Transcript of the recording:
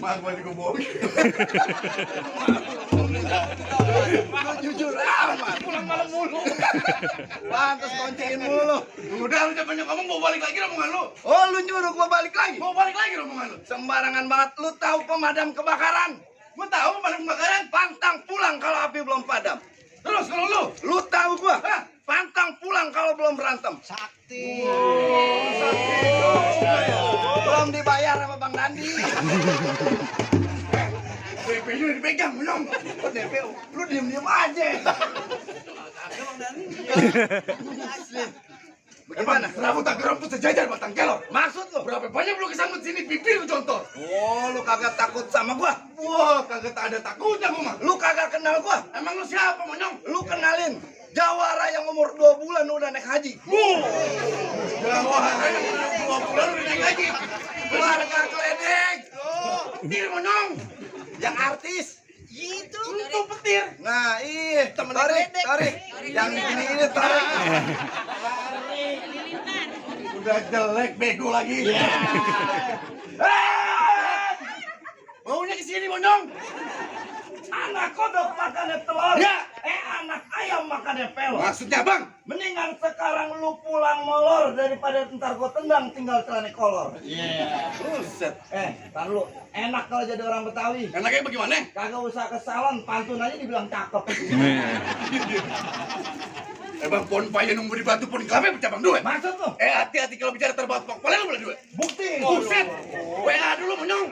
Maaf gua digobokin. Lu jujur amat. Pulang malam mulu. Pantes kunciin mulu. Udah lu jangan banyak ngomong, mau balik lagi rombongan lu. Oh, lu nyuruh gua balik lagi. Mau balik lagi rombongan lu. Sembarangan banget. Lu tahu pemadam kebakaran? Gua tahu pemadam kebakaran. Pantang pulang kalau api belum padam. Terus kalau lu, Lu tahu gua? Hah? Pantang pulang kalau belum berantem. Sakti. Belum dibayar sama Bang Nandi. DP-nya udah dipegang, Monyong. Oh, DP, lu diem-diem aja. Asli. Bagaimana? Rambut tak geremput sejajar batang kelor. Maksud lu? Berapa banyak lu kesambut sini, bibir lu contoh. Oh, lu kagak takut sama gua? Wah, kagak tak ada takutnya gua mah. Lu kagak kenal gua? Emang lu siapa, Monyong? Lu kenalin Jawara yang umur 2 bulan udah naik haji. Jawara yang udah 2 bulan udah naik lagi. Keluarga Kledek. Petir, Monyong. Yang artis. Itu. Itu petir. Nah, iya. Temen Tarik, tarik. Yang ini tarik. Udah jelek, bego lagi. Maunya kesini, Monyong. Anak kodok makannya telur. Ya. Anak ayam makannya pelor. Maksudnya, Bang? Mendingan sekarang lu pulang molor daripada ntar gua tendang tinggal celana kolor. Iya. Buset. Tar lu. Enak kalau jadi orang Betawi. Enaknya bagaimana? Kagak usah ke salon, pantun aja dibilang cakep. Bang, pon payah nunggu di batu pun kelapa pecah Bang dua. Maksud lu? Hati-hati kalau bicara terbawa pokoknya lu boleh dua. Bukti. Buset. WA dulu, Monyong.